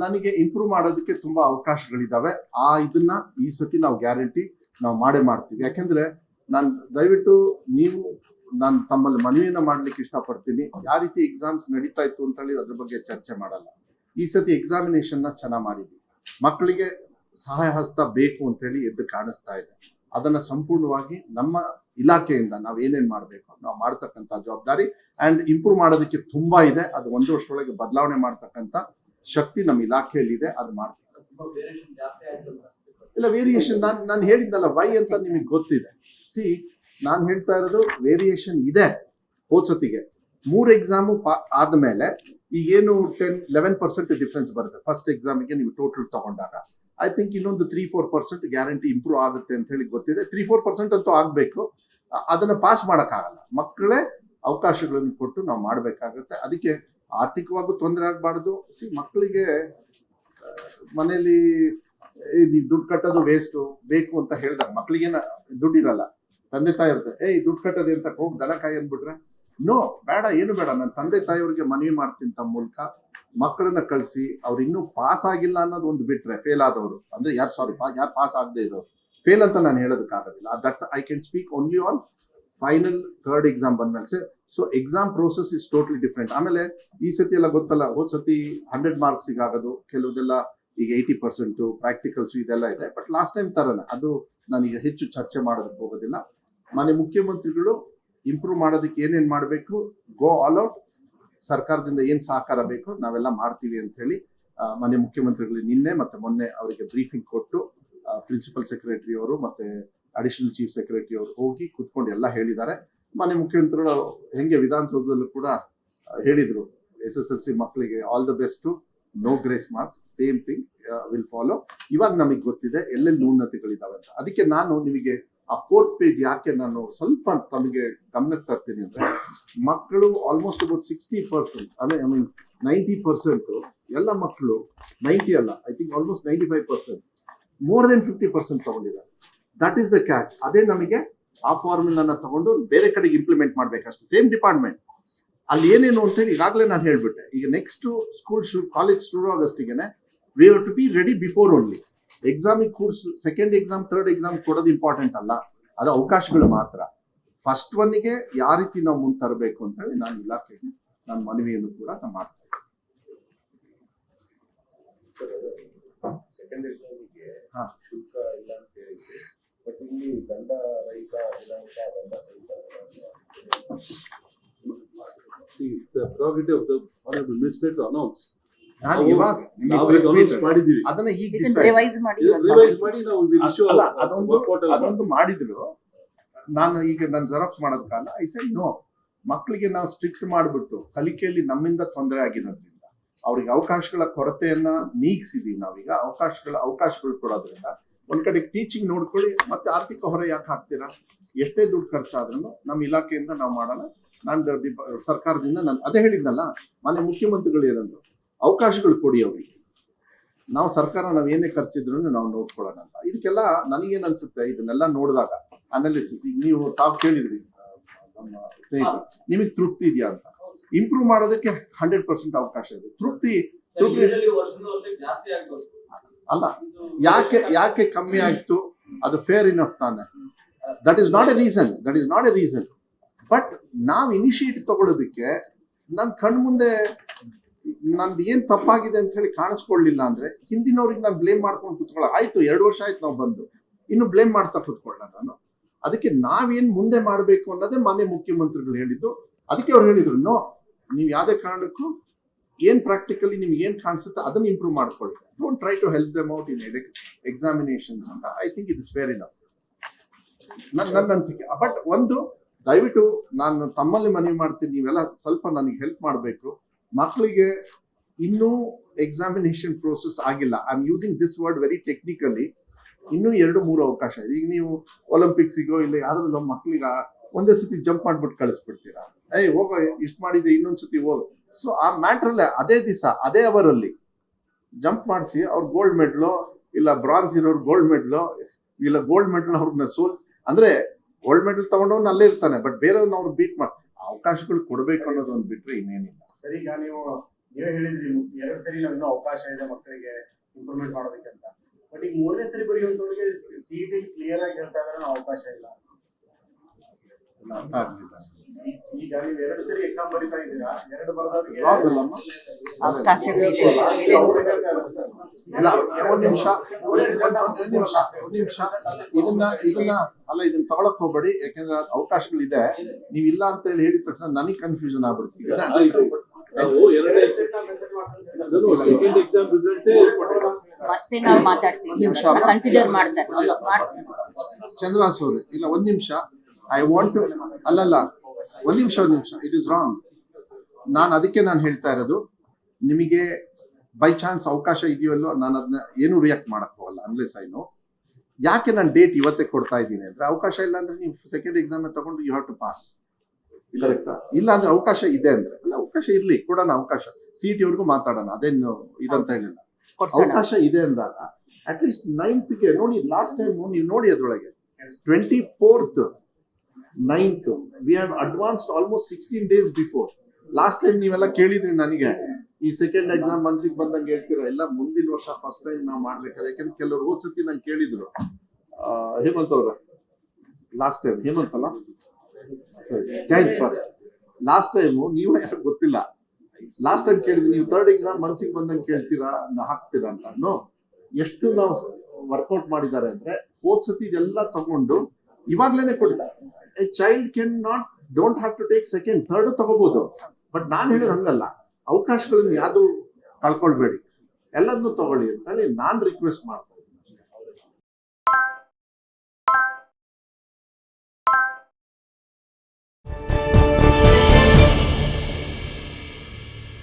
ನನಗೆ ಇಂಪ್ರೂವ್ ಮಾಡೋದಕ್ಕೆ ತುಂಬಾ ಅವಕಾಶಗಳಿದಾವೆ. ಇದನ್ನ ಈ ಸತಿ ನಾವು ಗ್ಯಾರಂಟಿ ನಾವು ಮಾಡ್ತೀವಿ. ಯಾಕೆಂದ್ರೆ ನಾನು ದಯವಿಟ್ಟು ನಾನು ತಮ್ಮಲ್ಲಿ ಮನವಿಯನ್ನ ಮಾಡ್ಲಿಕ್ಕೆ ಇಷ್ಟಪಡ್ತೀನಿ. ಯಾವ ರೀತಿ ಎಕ್ಸಾಮ್ಸ್ ನಡೀತಾ ಇತ್ತು ಅಂತ ಹೇಳಿ ಅದ್ರ ಬಗ್ಗೆ ಚರ್ಚೆ ಮಾಡಲ್ಲ. ಈ ಸತಿ ಎಕ್ಸಾಮಿನೇಷನ್ ನ ಚೆನ್ನಾಗಿ ಮಾಡಿದ್ವಿ. ಮಕ್ಕಳಿಗೆ ಸಹಾಯ ಹಸ್ತ ಬೇಕು ಅಂತ ಹೇಳಿ ಎದ್ದು ಕಾಣಿಸ್ತಾ ಇದೆ. ಅದನ್ನ ಸಂಪೂರ್ಣವಾಗಿ ನಮ್ಮ ಇಲಾಖೆಯಿಂದ ನಾವು ಏನೇನ್ ಮಾಡ್ಬೇಕು ನಾವು ಮಾಡ್ತಕ್ಕಂಥ ಜವಾಬ್ದಾರಿ ಅಂಡ್ ಇಂಪ್ರೂವ್ ಮಾಡೋದಕ್ಕೆ ತುಂಬಾ ಇದೆ. ಅದು 1 ವರ್ಷದೊಳಗೆ ಬದಲಾವಣೆ ಮಾಡ್ತಕ್ಕಂಥ ಶಕ್ತಿ ನಮ್ಮ ಇಲಾಖೆಯಲ್ಲಿ ಇದೆ. ಅದು ಮಾಡ್ತೀವಿ. ಇಲ್ಲ ವೇರಿಯೇಷನ್ ನಾನು ಹೇಳಿದ್ದಲ್ಲ ವೈ ಅಂತ ನಿಮಗೆ ಗೊತ್ತಿದೆ. ನಾನು ಹೇಳ್ತಾ ಇರೋದು ವೇರಿಯೇಷನ್ ಇದೆ. ಹೋದ್ಸತಿಗೆ 3 ಎಕ್ಸಾಮು ಆದ್ಮೇಲೆ ಈಗೇನು 11% ಡಿಫ್ರೆನ್ಸ್ ಬರುತ್ತೆ. ಫಸ್ಟ್ ಎಕ್ಸಾಮಿಗೆ ನೀವು ಟೋಟಲ್ ತಗೊಂಡಾಗ ಐ ಥಿಂಕ್ ಇನ್ನೊಂದು 3-4% ಗ್ಯಾರಂಟಿ ಇಂಪ್ರೂವ್ ಆಗುತ್ತೆ ಅಂತ ಹೇಳಿ ಗೊತ್ತಿದೆ. 3-4% ಅಂತೂ ಆಗ್ಬೇಕು. ಅದನ್ನ ಪಾಸ್ ಮಾಡಕ್ಕಾಗಲ್ಲ. ಮಕ್ಕಳೇ ಅವಕಾಶಗಳನ್ನು ಕೊಟ್ಟು ನಾವು ಮಾಡ್ಬೇಕಾಗತ್ತೆ. ಅದಕ್ಕೆ ಆರ್ಥಿಕವಾಗೂ ತೊಂದರೆ ಆಗ್ಬಾರ್ದು. ಮಕ್ಕಳಿಗೆ ಮನೆಯಲ್ಲಿ ದುಡ್ಡು ಕಟ್ಟೋದು ವೇಸ್ಟ್ ಬೇಕು ಅಂತ ಹೇಳಿದಾಗ ಮಕ್ಕಳಿಗೇನ ದುಡ್ಡಿರಲ್ಲ, ತಂದೆ ತಾಯಿ ಇರುತ್ತೆ. ದುಡ್ಡು ಕಟ್ಟೋದು ಅಂತ ಹೋಗಿ ದನ ಕಾಯಿ ಅಂದ್ಬಿಟ್ರೆ ನೋ ಬೇಡ, ಏನು ಬೇಡ. ನನ್ನ ತಂದೆ ತಾಯಿಯವ್ರಿಗೆ ಮನವಿ ಮಾಡ್ತೀನಿ ತಮ್ಮ ಮೂಲಕ ಮಕ್ಕಳನ್ನ ಕಳಿಸಿ. ಅವ್ರು ಇನ್ನೂ ಪಾಸ್ ಆಗಿಲ್ಲ ಅನ್ನೋದು ಒಂದು ಬಿಟ್ರೆ, ಫೇಲ್ ಆದವರು ಅಂದ್ರೆ ಯಾರು ಪಾಸ್ ಆಗದೆ ಇರೋರು ಫೇಲ್ ಅಂತ ನಾನು ಹೇಳೋದಕ್ಕಾಗೋದಿಲ್ಲ. That I can speak only on final 3rd exam ಬಂದ್ಮೇಲೆ. So exam process is totally different. ಆಮೇಲೆ ಈ ಸತಿ ಎಲ್ಲ ಗೊತ್ತಲ್ಲ, ಹೋದ್ ಸತಿ 100 ಮಾರ್ಕ್ಸ್ ಆಗೋದು, ಕೆಲವುದೆಲ್ಲ ಈಗ 80% ಪ್ರಾಕ್ಟಿಕಲ್ಸ್ ಇದೆಲ್ಲ ಇದೆ. ಬಟ್ ಲಾಸ್ಟ್ ಟೈಮ್ ತರನ ಅದು ನಾನೀಗ ಹೆಚ್ಚು ಚರ್ಚೆ ಮಾಡೋದಕ್ಕೆ ಹೋಗೋದಿಲ್ಲ. ಮಾನ್ಯ ಮುಖ್ಯಮಂತ್ರಿಗಳು ಇಂಪ್ರೂವ್ ಮಾಡೋದಕ್ಕೆ ಏನೇನ್ ಮಾಡಬೇಕು, ಗೋ ಆಲ್ ಔಟ್. ಸರ್ಕಾರದಿಂದ ಏನ್ ಸಹಕಾರ ಬೇಕು ನಾವೆಲ್ಲ ಮಾಡ್ತೀವಿ ಅಂತ ಹೇಳಿ ಮಾನ್ಯ ಮುಖ್ಯಮಂತ್ರಿಗಳು ನಿನ್ನೆ ಮತ್ತೆ ಮೊನ್ನೆ ಅವರಿಗೆ ಬ್ರೀಫಿಂಗ್ ಕೊಟ್ಟು ಪ್ರಿನ್ಸಿಪಲ್ ಸೆಕ್ರೆಟರಿ ಅವರು ಮತ್ತೆ ಅಡಿಷನಲ್ ಚೀಫ್ ಸೆಕ್ರೆಟರಿ ಅವರು ಹೋಗಿ ಕುತ್ಕೊಂಡು ಎಲ್ಲ ಹೇಳಿದ್ದಾರೆ. ಮಾನ್ಯ ಮುಖ್ಯಮಂತ್ರಿಗಳು ಹೆಂಗೆ ವಿಧಾನಸೌಧದಲ್ಲೂ ಕೂಡ ಹೇಳಿದ್ರು, SSLC ಮಕ್ಕಳಿಗೆ all the best, no grace marks, same thing will follow. ಇವಾಗ ನಮಗೆ ಗೊತ್ತಿದೆ ಎಲ್ಲೆಲ್ಲಿ ನ್ಯೂನತೆಗಳಿದಾವೆ ಅಂತ. ಅದಕ್ಕೆ ನಾನು ನಿಮಗೆ ಆ 4th ಪೇಜ್ ಯಾಕೆ ನಾನು ಸ್ವಲ್ಪ ತಮಗೆ ಗಮನಕ್ಕೆ ತರ್ತೀನಿ ಅಂದ್ರೆ, ಮಕ್ಕಳು ಆಲ್ಮೋಸ್ಟ್ ಅಬೌಟ್ 60%, ಐ ಮೀನ್ 90% ಎಲ್ಲ ಮಕ್ಕಳು 90 ಅಲ್ಲ, I think almost 95%, more than 50% ತಗೊಂಡಿದ್ದಾರೆ. That is the catch. ಅದೇ ನಮಗೆ ಆ ಫಾರ್ಮುಲಾನ ತಗೊಂಡು ಬೇರೆ ಕಡೆಗೆ ಇಂಪ್ಲಿಮೆಂಟ್ ಮಾಡ್ಬೇಕಷ್ಟೇ. ಸೇಮ್ ಡಿಪಾರ್ಟ್ಮೆಂಟ್ ಅಲ್ಲಿ ಏನೇನು ಅಂತ ಹೇಳಿ ಈಗಾಗಲೇ ನಾನು ಹೇಳ್ಬಿಟ್ಟೆ. ಈಗ ನೆಕ್ಸ್ಟ್ ಕಾಲೇಜ್ ಶುರು ಆಗಸ್ಟಿಗೆನೆ we have to be ready before only. ಎಕ್ಸಾಮಿಗೆ course 2nd exam 3rd exam ಕೊಡೋದು ಇಂಪಾರ್ಟೆಂಟ್ ಅಲ್ಲ, ಅದು ಅವಕಾಶಗಳು ಮಾತ್ರ. ಫಸ್ಟ್ ಒನ್ನಿಗೆ ಯಾವ ರೀತಿ ನಾವು ಮುಂದೆ ತರಬೇಕು ಅಂತ ಹೇಳಿ ನಾನು ಇಲಾಖೆಗೆ ನಾನು ಮನವಿಯನ್ನು ಕೂಡ ನಾನು ಮಾಡ್ತಾ ಇದ್ದೀನಿ. ಶುಲ್ಕ ಇಲ್ಲ ಅಂತ ಹೇಳಿದ್ವಿ, ಬಟ್ ಇಲ್ಲಿ ದಂಡ ರಹಿತ ದಿನಾಂಕ ದಂಡ ನಾನು ಇವಾಗ ಅದನ್ನ ಈಗ ಅದೊಂದು ಮಾಡಿದ್ರು. ನಾನು ಈಗ ನಾನು ಜೆರಾಕ್ಸ್ ಮಾಡೋದ್ ಕಾಲ ಐ ಸೆಡ್ ನೋ, ಮಕ್ಕಳಿಗೆ ನಾವು ಸ್ಟ್ರಿಕ್ಟ್ ಮಾಡ್ಬಿಟ್ಟು ಕಲಿಕೆಯಲ್ಲಿ ನಮ್ಮಿಂದ ತೊಂದರೆ ಆಗಿರೋದ್ರಿಂದ ಅವ್ರಿಗೆ ಅವಕಾಶಗಳ ಕೊರತೆಯನ್ನ ನೀಗಿಸಿದೀವಿ. ನಾವೀಗ ಅವಕಾಶಗಳು ಕೊಡೋದ್ರಿಂದ ಒಂದ್ ಕಡೆ ಟೀಚಿಂಗ್ ನೋಡ್ಕೊಳ್ಳಿ, ಮತ್ತೆ ಆರ್ಥಿಕ ಹೊರೆ ಯಾಕೆ ಹಾಕ್ತೀರಾ? ಎಷ್ಟೇ ದುಡ್ಡು ಖರ್ಚಾದ್ರೂ ನಮ್ಮ ಇಲಾಖೆಯಿಂದ ನಾವು ಮಾಡಲ್ಲ. ನಾನು ಸರ್ಕಾರದಿಂದ ನಾನು ಅದೇ ಹೇಳಿದ್ನಲ್ಲ, ಮಾನ್ಯ ಮುಖ್ಯಮಂತ್ರಿಗಳು ಏನಂದ್ರು, ಅವಕಾಶಗಳು ಕೊಡಿ ಅವರಿಗೆ. ನಾವು ಸರ್ಕಾರ ನಾವ್ ಏನೇ ಖರ್ಚಿದ್ರು ನಾವು ನೋಡ್ಕೊಳ್ಳೋಣ ಅಂತ. ಇದಕ್ಕೆಲ್ಲ ನನಗೇನ್ ಅನ್ಸುತ್ತೆ, ಇದನ್ನೆಲ್ಲ ನೋಡಿದಾಗ ಅನಾಲಿಸಿಸ್, ಈಗ ನೀವು ತಾವು ಕೇಳಿದ್ರಿ ನಮ್ಮ ಸ್ನೇಹಿತರು, ನಿಮಗೆ ತೃಪ್ತಿ ಇದೆಯಾ ಅಂತ. ಇಂಪ್ರೂವ್ ಮಾಡೋದಕ್ಕೆ 100% ಅವಕಾಶ ಇದೆ. ತೃಪ್ತಿ ಅಲ್ಲ, ಯಾಕೆ ಕಮ್ಮಿ ಆಯ್ತು, ಅದು ಫೇರ್ ಇನಫ್ ತಾನೆ. That is not A reason. But ನಾವ್ ಇನಿಷಿಯೇಟ್ ತಗೊಳ್ಳೋದಕ್ಕೆ ನನ್ ಕಣ್ಮುಂದೆ ನಂದು ಏನ್ ತಪ್ಪಾಗಿದೆ ಅಂತ ಹೇಳಿ ಕಾಣಿಸ್ಕೊಳ್ಳಿಲ್ಲ ಅಂದ್ರೆ ಹಿಂದಿನವ್ರಿಗೆ ನಾನು ಬ್ಲೇಮ್ ಮಾಡ್ಕೊಂಡು ಕುತ್ಕೊಳ್ಳ. ಆಯ್ತು 2 ವರ್ಷ ಆಯ್ತು ನಾವು ಬಂದು, ಇನ್ನು ಬ್ಲೇಮ್ ಮಾಡ್ತಾ ಕುತ್ಕೊಳ್ಳ ನಾನು. ಅದಕ್ಕೆ ನಾವೇನ್ ಮುಂದೆ ಮಾಡ್ಬೇಕು ಅನ್ನೋದೇ ಮಾನ್ಯ ಮುಖ್ಯಮಂತ್ರಿಗಳು ಹೇಳಿದ್ದು. ಅದಕ್ಕೆ ಅವ್ರು ಹೇಳಿದ್ರು, ನೋ, ನೀವು ಯಾವ್ದೇ ಕಾರಣಕ್ಕೂ ಏನ್ ಪ್ರಾಕ್ಟಿಕಲಿ ನಿಮ್ಗೆ ಏನ್ ಕಾಣಿಸುತ್ತೆ ಅದನ್ನ ಇಂಪ್ರೂವ್ ಮಾಡ್ಕೊಳ್ಳಿ. Don't try to help them out in examinations ಅಂತ. I think it is fair enough, ನನ್ನ ಅನ್ಸಿಕೆ. ಬಟ್ ಒಂದು ದಯವಿಟ್ಟು ನಾನು ತಮ್ಮಲ್ಲಿ ಮನವಿ ಮಾಡ್ತೀನಿ, ನೀವೆಲ್ಲ ಸ್ವಲ್ಪ ನನಗೆ ಹೆಲ್ಪ್ ಮಾಡಬೇಕು. ಮಕ್ಕಳಿಗೆ ಇನ್ನೂ ಎಕ್ಸಾಮಿನೇಷನ್ ಪ್ರೋಸೆಸ್ ಆಗಿಲ್ಲ. I am using this word very technically. ಇನ್ನೂ 2-3 ಅವಕಾಶ ಇದೆ. ಈಗ ನೀವು ಒಲಿಂಪಿಕ್ಸಿಗೋ ಇಲ್ಲ ಯಾವ್ದು ನಮ್ಮ ಮಕ್ಕಳಿಗೆ ಒಂದೇ ಸತಿ ಜಂಪ್ ಮಾಡ್ಬಿಟ್ಟು ಕಳಿಸ್ಬಿಡ್ತೀರಾ, ಹೋಗೋ ಇಷ್ಟು ಮಾಡಿದೆ ಇನ್ನೊಂದ್ಸತಿ ಹೋಗು. ಸೊ ಆ ಮ್ಯಾಟ್ರಲ್ಲೇ ಅದೇ ದಿವಸ ಅದೇ ಅವರಲ್ಲಿ ಜಂಪ್ ಮಾಡಿಸಿ ಅವ್ರು ಗೋಲ್ಡ್ ಮೆಡ್ಲು, ಇಲ್ಲ ಬ್ರಾನ್ಸ್ ಇರೋರು ಗೋಲ್ಡ್ ಮೆಡ್ಲು, ಇಲ್ಲ ಗೋಲ್ಡ್ ಮೆಡಲ್ ಅವ್ರನ್ನ ಅಂದ್ರೆ ಗೋಲ್ಡ್ ಮೆಡಲ್ ತಗೊಂಡವ್ನು ಅಲ್ಲೇ ಇರ್ತಾನೆ, ಬಟ್ ಬೇರೆಯವ್ರನ್ನ ಅವ್ರು ಬೀಟ್ ಮಾಡಿ ಅವಕಾಶಗಳು ಕೊಡ್ಬೇಕು ಅನ್ನೋದು ಒಂದು ಬಿಟ್ರೆ ಇನ್ನೇನಿಲ್ಲ. ಸರ್, ಈಗ ನೀವು ನೀವೇ ಹೇಳಿದ್ರಿ 2 ಸರಿ ನಾವು ಇನ್ನೂ ಅವಕಾಶ ಇದೆ ಮಕ್ಕಳಿಗೆ ಇಂಪ್ರೂವ್ಮೆಂಟ್ ಮಾಡೋದಕ್ಕೆ ಅಂತ. ಬಟ್ ಈಗ 3ನೇ ಸರಿ ಬರೆಯುವಂತವ್ರಿಗೆ ಸಿಇಟಿ ಕ್ಲಿಯರ್ ಆಗಿ ಹೇಳ್ತಾ ಇದಾರೆ ನಾವು ಅವಕಾಶ ಇಲ್ಲ. ಅರ್ಥ ಆಗ್ಲಿಲ್ಲ. ಈಗ ನೀವು 2 ಸರಿ ಎಕ್ಸಾಮ್ ಬರೀತಾ ಇದ್ದೀರಾ, 2 ಬರೆದವ್ರಿಗೆ ಹೌದಲ್ಲಮ್ಮ? ಅವಕಾಶಗಳಿದೆ ಇಲ್ಲ, ಒಂದ್ ನಿಮಿಷ ಇದನ್ನ ತಗೊಳಕ್ ಹೋಗ್ಬೇಡಿ, ಯಾಕಂದ್ರೆ ಅವಕಾಶಗಳಿದೆ. ನೀವ್ ಇಲ್ಲ ಅಂತ ಹೇಳಿದ ತಕ್ಷಣ ನನಗೆ ಕನ್ಫ್ಯೂಷನ್ ಆಗ್ಬಿಡ್ತೀವಿ. ಮತ್ತೆ ನಾವು ಮಾತಾಡ್ತೀವಿ, ಒಂದ್ ನಿಮಿಷ ಕನ್ಸಿಡರ್ ಮಾಡ್ತಾರೆ. ಅಲ್ಲ ಚಂದ್ರಾಸ್ ಅವ್ರೆ, ಇಲ್ಲ ಒಂದ್ ನಿಮಿಷ. ಐ ವಾಂಟ್ ಟು ಅಲ್ಲಲ್ಲ ಒಂದ್ ನಿಮಿಷ ಇಟ್ ಇಸ್ ರಾಂಗ್. ಅದಕ್ಕೆ ನಾನು ಹೇಳ್ತಾ ಇರೋದು, ನಿಮಗೆ ಬೈ ಚಾನ್ಸ್ ಅವಕಾಶ ಇದೆಯಲ್ಲೋ ನಾನು ಅದನ್ನ ಏನು ರಿಯಾಕ್ಟ್ ಮಾಡಕ್ ಹೋಗಲ್ಲ ಅನ್ಲೆಸ್ ಐ ನೋ. ಯಾಕೆ ನಾನು ಡೇಟ್ ಇವತ್ತೇ ಕೊಡ್ತಾ ಇದ್ದೀನಿ ಅಂದ್ರೆ, ಅವಕಾಶ ಇಲ್ಲ ಅಂದ್ರೆ ನೀವು ಸೆಕೆಂಡ್ ಎಕ್ಸಾಮ್ ತಗೊಂಡು ಯು ಹ್ಯಾವ್ ಟು ಪಾಸ್, ಕರೆಕ್ಟಾ? ಇಲ್ಲ ಅಂದ್ರೆ ಅವಕಾಶ ಇದೆ ಅಂದ್ರೆ ಅಲ್ಲ, ಅವಕಾಶ ಇರ್ಲಿ, ಕೊಡೋಣ ಅವಕಾಶ. CET ಅವ್ರಿಗೂ ಮಾತಾಡೋಣ, ಅದೇನು ಇದಂತ ಹೇಳಿಲ್ಲ. ಅವಕಾಶ ಇದೆ ಅಂದಾಗ ಅಟ್ಲೀಸ್ಟ್ 9th ನೋಡಿ. ಲಾಸ್ಟ್ ಟೈಮ್ ನೀವು ನೋಡಿ ಅದ್ರೊಳಗೆ 24th 9th we have advanced almost 16 days before. Last time ನೀವೆಲ್ಲ ಕೇಳಿದ್ರಿ ನನಗೆ, ಈ ಸೆಕೆಂಡ್ ಎಕ್ಸಾಮ್ ಮನ್ಸಿಗೆ ಬಂದಂಗೆ ಹೇಳ್ತೀರಾ ಎಲ್ಲ ಮುಂದಿನ ವರ್ಷ ಫಸ್ಟ್ ಟೈಮ್ ನಾವು ಮಾಡ್ಬೇಕಾರೆ. ಯಾಕಂದ್ರೆ ಕೆಲವರು ಹೋದ್ ಸತಿ ನಂಗೆ ಕೇಳಿದ್ರು, ಹೇಮಂತ್ ಅವ್ರ ಲಾಸ್ಟ್ ಟೈಮ್, ಹೇಮಂತ್ ಅಲ್ಲ ಜೈನ್, ಸಾರಿ ಲಾಸ್ಟ್ ಟೈಮ್ ನೀವು ಗೊತ್ತಿಲ್ಲ. ಲಾಸ್ಟ್ ಟೈಮ್ ಕೇಳಿದ್ವಿ, ನೀವು 3rd ಎಕ್ಸಾಮ್ ಮನ್ಸಿಗೆ ಬಂದಂಗೆ ಕೇಳ್ತೀರಾ, ಹಾಕ್ತೀರಾ ಅಂತ. ನೋ, ಎಷ್ಟು ನಾವು ವರ್ಕೌಟ್ ಮಾಡಿದ್ದಾರೆ ಅಂದ್ರೆ, ಹೋದ್ ಸತಿ ಇದೆಲ್ಲ ತಗೊಂಡು ಇವಾಗ್ಲೇನೆ ಕೊಡಿ. A child can not don't have to take second, 3rd ತಗೋಬಹುದು. ಬಟ್ ನಾನು ಹೇಳಿದ ಹಂಗಲ್ಲ, ಅವಕಾಶಗಳನ್ನ ಯಾವ್ದು ಕಳ್ಕೊಳ್ಬೇಡಿ, ಎಲ್ಲದನ್ನು ತಗೊಳ್ಳಿ ಅಂತ ಹೇಳಿ ನಾನ್ ರಿಕ್ವೆಸ್ಟ್ ಮಾಡ್ತೀನಿ.